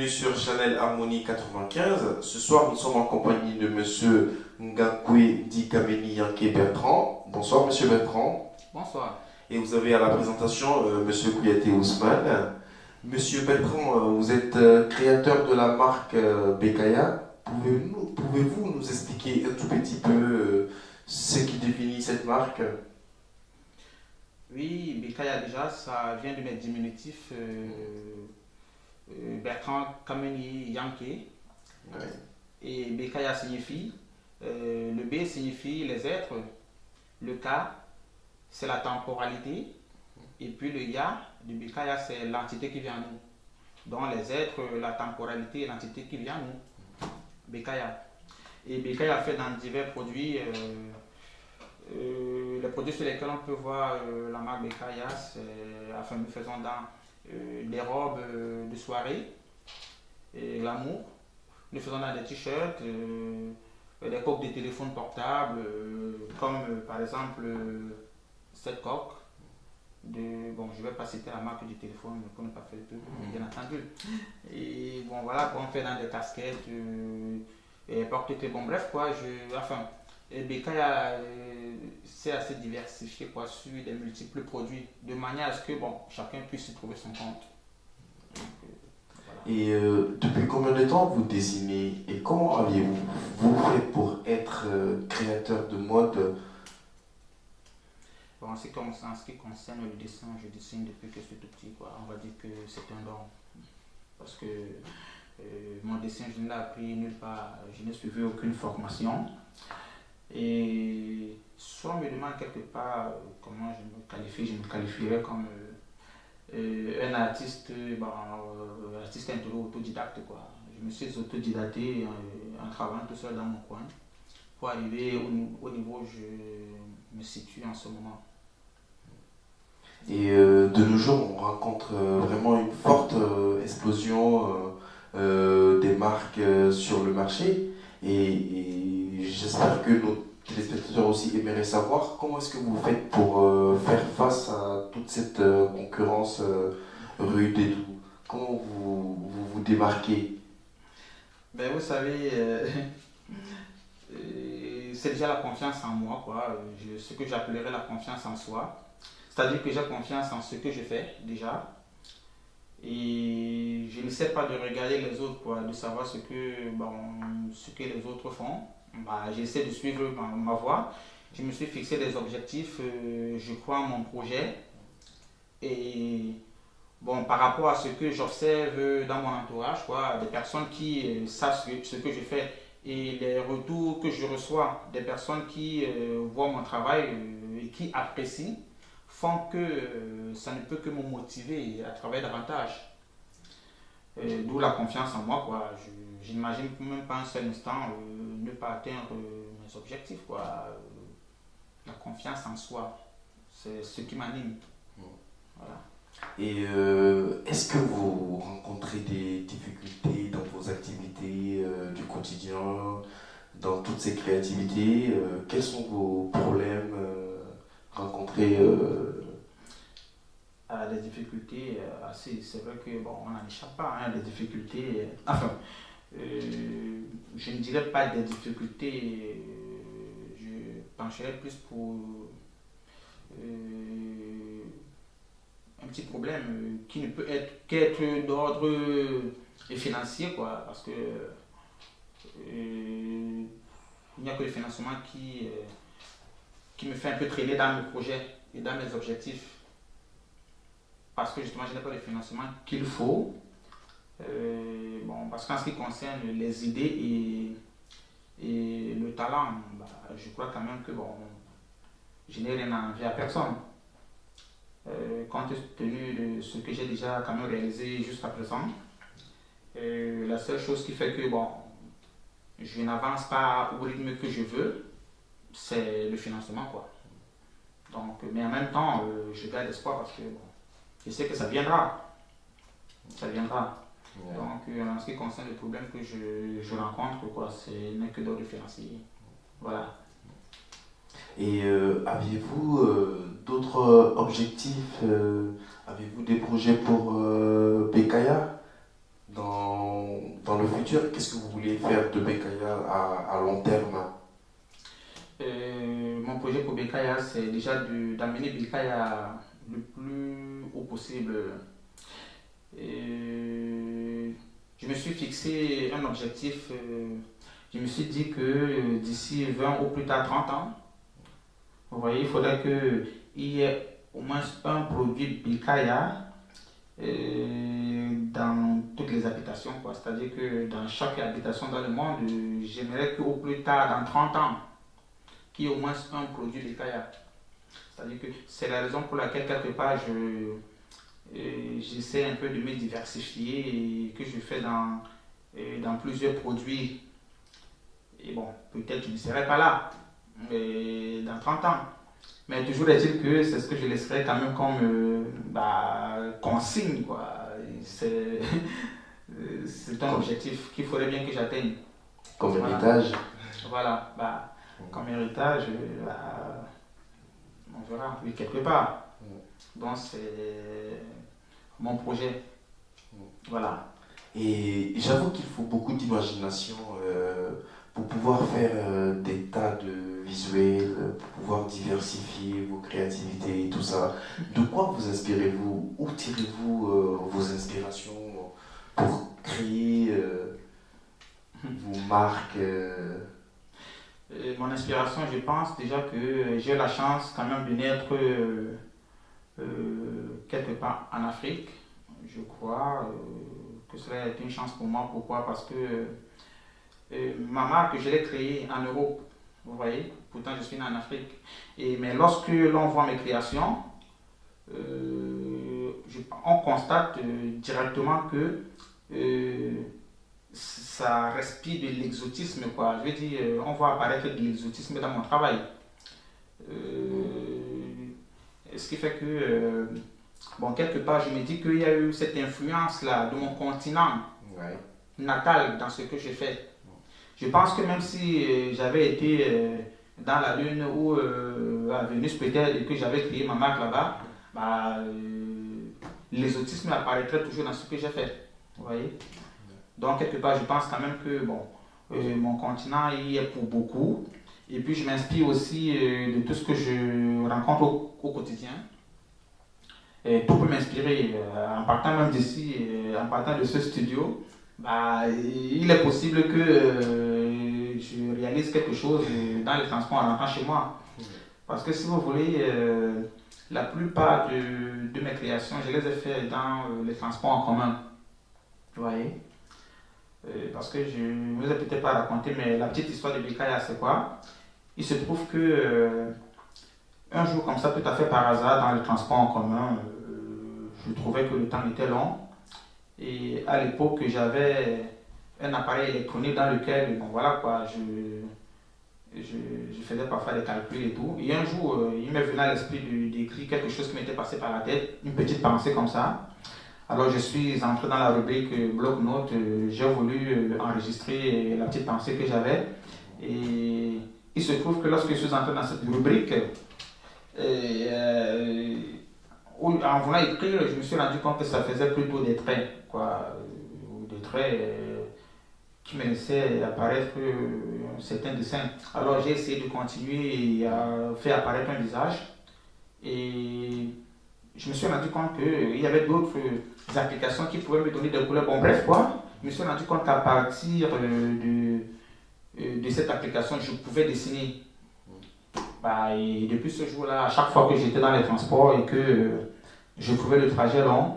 bienvenue sur Channel Harmonie 95. Ce soir, nous sommes en compagnie de Monsieur Ngakwe Dikameni Yanké Bertrand. Bonsoir Monsieur Bertrand. Bonsoir. Et vous avez à la présentation Monsieur Kouyaté Ousmane. Monsieur Bertrand, vous êtes créateur de la marque Bekaya. Pouvez-vous nous expliquer un tout petit peu ce qui définit cette marque? Oui, Bekaya déjà, ça vient de mes diminutifs Bertrand Kameni Yankee. Ouais. Et Bekaya signifie, le B signifie les êtres, le K c'est la temporalité, et puis le Ya de Bekaya c'est l'entité qui vient à nous. Donc les êtres, la temporalité et l'entité qui vient à nous. Bekaya. Et Bekaya fait dans divers produits. Les produits sur lesquels on peut voir la marque Bekaya, enfin nous faisons dans des robes de soirée, et l'amour, nous faisons dans des t-shirts, des coques de téléphone portable, comme par exemple cette coque. Bon, je ne vais pas citer la marque du téléphone pour ne pas faire de pub, bien entendu. Et bon, voilà, on fait dans des casquettes, et porte-clés, bon, bref, quoi, enfin. Et Bekaya, c'est assez diversifié quoi, sur des multiples produits, de manière à ce que bon, chacun puisse y trouver son compte. Donc, voilà. Et depuis combien de temps vous dessinez et comment aviez-vous fait pour être créateur de mode? Bon, en ce qui concerne le dessin, je dessine depuis que je suis tout petit. Quoi. On va dire que c'est un don. Parce que mon dessin, je ne l'ai appris nulle part. Je n'ai suivi aucune formation. Et si on me demande quelque part comment je me qualifie, je me qualifierais comme un artiste, artiste autodidacte. Quoi. Je me suis autodidacté en travaillant tout seul dans mon coin pour arriver au niveau où je me situe en ce moment. Et de nos jours, on rencontre vraiment une forte explosion des marques sur le marché. Et j'espère que nos téléspectateurs aussi aimeraient savoir comment est-ce que vous faites pour faire face à toute cette concurrence rude et tout. Comment vous démarquez? Ben, vous savez, c'est déjà la confiance en moi, quoi. Ce que j'appellerais la confiance en soi. C'est-à-dire que j'ai confiance en ce que je fais déjà. Et je ne sais pas de regarder les autres, quoi, de savoir ce que les autres font. J'essaie de suivre ma voie. Je me suis fixé des objectifs, je crois en mon projet. Et bon, par rapport à ce que j'observe dans mon entourage, quoi, des personnes qui savent ce que je fais et les retours que je reçois des personnes qui voient mon travail et qui apprécient, font que ça ne peut que me motiver à travailler davantage. D'où la confiance en moi. Quoi. Je n'imagine même pas un seul instant ne pas atteindre mes objectifs. Quoi. La confiance en soi, c'est ce qui m'anime. Voilà. Et est-ce que vous rencontrez des difficultés dans vos activités du quotidien, dans toutes ces créativités? Quels sont vos problèmes rencontrés À des difficultés, c'est vrai que bon, on n'en échappe pas, hein, des difficultés. Enfin, je ne dirais pas des difficultés, je pencherais plus pour un petit problème qui ne peut être qu'être d'ordre financier, quoi, parce que il n'y a que le financement qui me fait un peu traîner dans mes projets et dans mes objectifs. Parce que justement, je n'ai pas le financement qu'il faut. Parce qu'en ce qui concerne les idées et le talent, je crois quand même que je n'ai rien à envier à personne. Compte tenu de ce que j'ai déjà quand même réalisé jusqu'à présent, la seule chose qui fait que je n'avance pas au rythme que je veux, c'est le financement. Quoi. Donc, mais en même temps, je garde espoir parce que je sais que ça viendra. Ça viendra. Ouais. Donc, en ce qui concerne les problèmes que je rencontre, quoi, ce n'est que d'ordre financier. Voilà. Et aviez-vous d'autres objectifs? Avez-vous des projets pour Bekaya? dans le futur, qu'est-ce que vous voulez faire de Bekaya à long terme? Mon projet pour Bekaya, c'est déjà d'amener Bekaya le plus haut possible. Je me suis fixé un objectif. Je me suis dit que d'ici 20 ou plus tard 30 ans, vous voyez, il faudrait qu'il y ait au moins un produit Bekaya dans toutes les habitations, quoi. C'est-à-dire que dans chaque habitation dans le monde, j'aimerais qu'au plus tard, dans 30 ans, qu'il y ait au moins un produit Bekaya. C'est-à-dire que c'est la raison pour laquelle, quelque part, j'essaie un peu de me diversifier et que je fais dans plusieurs produits. Et bon, peut-être que je ne serai pas là dans 30 ans. Mais toujours est-il que c'est ce que je laisserai quand même comme consigne, quoi. C'est c'est un Comme, objectif qu'il faudrait bien que j'atteigne. comme Voilà. héritage? Voilà. Comme héritage, on verra, oui, quelque part. Donc c'est mon projet. Voilà. Et j'avoue qu'il faut beaucoup d'imagination pour pouvoir faire des tas de visuels, pour pouvoir diversifier vos créativités et tout ça. De quoi vous inspirez-vous? Où tirez-vous vos inspirations pour créer vos marques? Mon inspiration, je pense déjà que j'ai la chance quand même de naître quelque part en Afrique. Je crois que cela est une chance pour moi. Pourquoi? Parce que ma marque, je l'ai créée en Europe. Vous voyez? Pourtant, je suis né en Afrique. Mais lorsque l'on voit mes créations, on constate directement que ça respire de l'exotisme, quoi. Je veux dire, on voit apparaître de l'exotisme dans mon travail. Ce qui fait que, bon, quelque part, je me dis qu'il y a eu cette influence-là de mon continent Ouais. natal dans ce que j'ai fait. Je pense que même si j'avais été dans la Lune ou à Vénus peut-être et que j'avais créé ma marque là-bas, l'exotisme apparaîtrait toujours dans ce que j'ai fait. Vous voyez? Donc, quelque part, je pense quand même que bon, mon continent y est pour beaucoup. Et puis, je m'inspire aussi de tout ce que je rencontre au quotidien. Et tout peut m'inspirer. En partant même d'ici, en partant de ce studio, il est possible que je réalise quelque chose dans les transports en rentrant chez moi. Parce que si vous voulez, la plupart de mes créations, je les ai faites dans les transports en commun. Vous voyez? Parce que je ne vous ai peut-être pas raconté, mais la petite histoire de Bekaya, c'est quoi? Il se trouve que un jour, comme ça, tout à fait par hasard, dans les transports en commun, je trouvais que le temps était long. Et à l'époque, j'avais un appareil électronique dans lequel, bon voilà quoi, je faisais parfois des calculs et tout. Et un jour, il m'est venu à l'esprit d'écrire quelque chose qui m'était passé par la tête, une petite pensée comme ça. Alors je suis entré dans la rubrique bloc-notes, j'ai voulu enregistrer la petite pensée que j'avais. Et il se trouve que lorsque je suis entré dans cette rubrique, en voulant écrire, je me suis rendu compte que ça faisait plutôt des traits, quoi, ou des traits qui me laissaient apparaître un certain dessin. Alors j'ai essayé de continuer à faire apparaître un visage et je me suis rendu compte qu'il y avait d'autres applications qui pouvaient me donner des couleurs. Bon, bref, quoi, je me suis rendu compte qu'à partir de cette application, je pouvais dessiner. Et depuis ce jour-là, à chaque fois que j'étais dans les transports et que je trouvais le trajet long,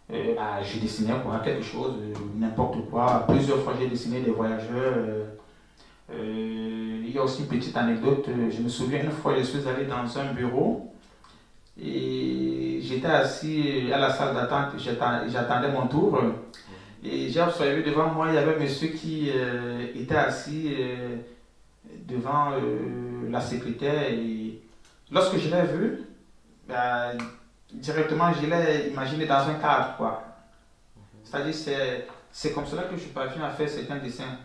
je dessinais quoi, quelque chose, n'importe quoi. Plusieurs fois, j'ai dessiné des voyageurs. Il y a aussi une petite anecdote. Je me souviens, une fois, je suis allé dans un bureau et j'étais assis à la salle d'attente. J'attendais mon tour. Et j'ai observé devant moi, il y avait un monsieur qui était assis devant la secrétaire. Et lorsque je l'ai vu, directement, je l'ai imaginé dans un cadre, quoi. C'est-à-dire, c'est comme cela que je parviens à faire certains dessins.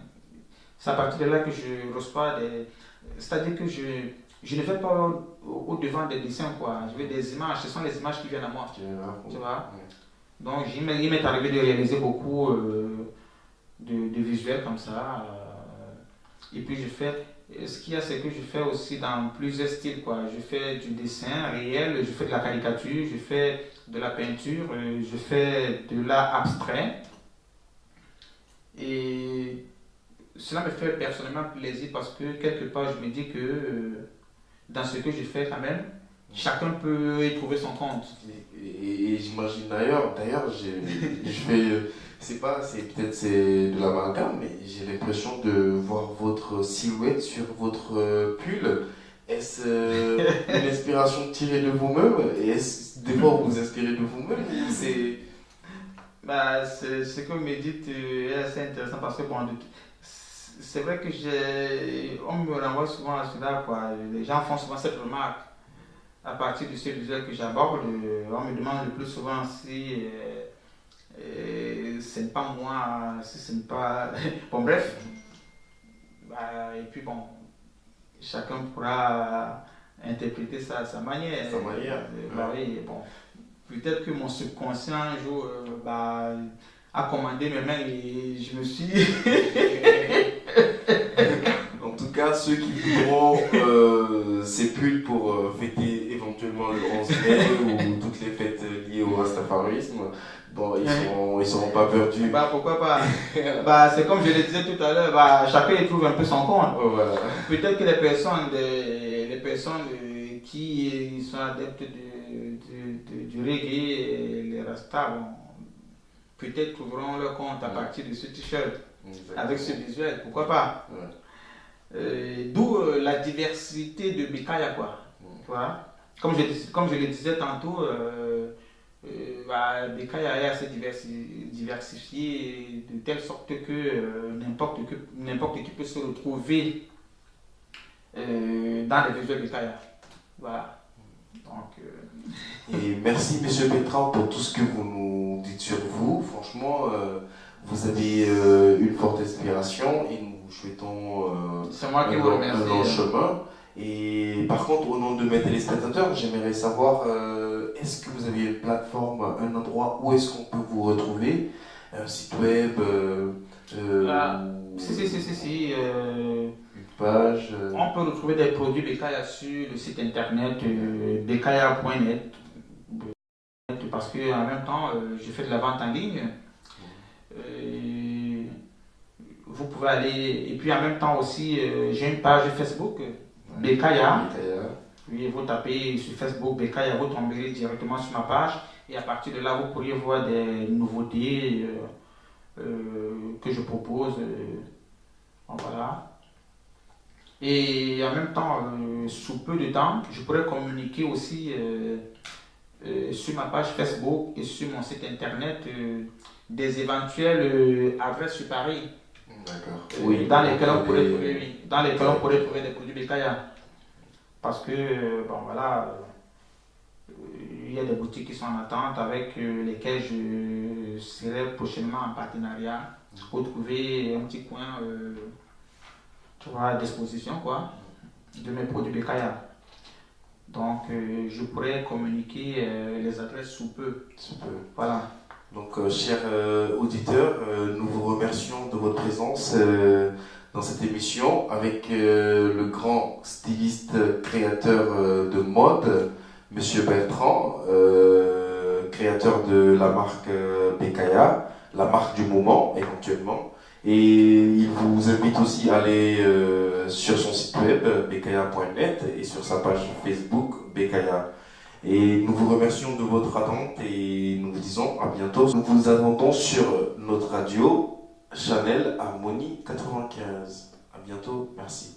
C'est à partir de là que je reçois des... C'est-à-dire que je ne vais pas au devant des dessins, quoi. Je veux des images, ce sont les images qui viennent à moi. Tu vois? Donc, il m'est arrivé de réaliser beaucoup de visuels comme ça. Et puis, ce qu'il y a, c'est que je fais aussi dans plusieurs styles, quoi. Je fais du dessin réel, je fais de la caricature, je fais de la peinture, je fais de l'art abstrait. Et cela me fait personnellement plaisir parce que quelque part, je me dis que dans ce que je fais quand même, chacun peut y trouver son compte. Et j'imagine d'ailleurs, je fais, c'est de l'amalgame, mais j'ai l'impression de voir votre silhouette sur votre pull. Est-ce une inspiration tirée de vous-même? Et est-ce des fois vous vous inspirez de vous-même ou c'est... Bah, ce que vous me dites est assez intéressant parce que bon, c'est vrai que on me renvoie souvent à cela, quoi. Les gens font souvent cette remarque. À partir de ce visuel que j'aborde, on me demande le plus souvent si ce n'est pas moi, si ce n'est pas... Bon, bref. Bah, et puis bon, chacun pourra interpréter ça à sa manière. Sa manière. Bah, oui, bon. Peut-être que mon subconscient un jour bah, a commandé mes mains et je me suis... En tout cas, ceux qui voudront ces pulls pour fêter éventuellement le 11 mai ou toutes les fêtes liées au rastafarisme, bon, ils seront pas perdus. Bah, pourquoi pas. Bah, c'est comme je le disais tout à l'heure, bah, chacun y trouve un peu son compte. Oh, voilà. Peut-être que les personnes qui sont adeptes du reggae, les rastas, bon, peut-être trouveront leur compte à partir de ce t-shirt. Exactement. Avec ce visuel, pourquoi pas. D'où la diversité de Bekaya, quoi. Voilà. Comme je le disais tantôt, bah, Bekaya est assez diversifié de telle sorte que n'importe qui peut se retrouver dans les visuels Bekaya. Voilà. Donc, Et merci Monsieur Bertrand pour tout ce que vous nous dites sur vous. Franchement, vous avez une forte inspiration et nous souhaitons c'est moi qui vous remercie. Un long chemin. Et par contre, au nom de mes téléspectateurs, j'aimerais savoir, est-ce que vous avez une plateforme, un endroit où est-ce qu'on peut vous retrouver? Un site web Si. Une page On peut retrouver des produits Bekaya sur le site internet bekaya.net parce que en même temps, je fais de la vente en ligne. Vous pouvez aller, et puis en même temps aussi, j'ai une page Facebook, Bekaya. Oui, vous tapez sur Facebook Bekaya, vous tomberez directement sur ma page, et à partir de là, vous pourriez voir des nouveautés que je propose. Voilà. Et en même temps, sous peu de temps, je pourrais communiquer aussi sur ma page Facebook et sur mon site internet des éventuelles adresses sur Paris. D'accord. Oui, dans lesquelles on pourrait trouver des produits Bekaya. Parce que, bon voilà, il y a des boutiques qui sont en attente avec lesquelles je serai prochainement en partenariat pour trouver un petit coin à disposition, quoi, de mes produits Bekaya. Donc, je pourrais communiquer les adresses sous peu. Voilà. Donc, chers auditeurs, nous vous remercions de votre présence dans cette émission avec le grand styliste créateur de mode, Monsieur Bertrand, créateur de la marque Bekaya, la marque du moment éventuellement. Et il vous invite aussi à aller sur son site web bekaya.net et sur sa page Facebook Bekaya. Et nous vous remercions de votre attente et nous vous disons à bientôt. Nous vous attendons sur notre radio Channel Harmonie 95. À bientôt, merci.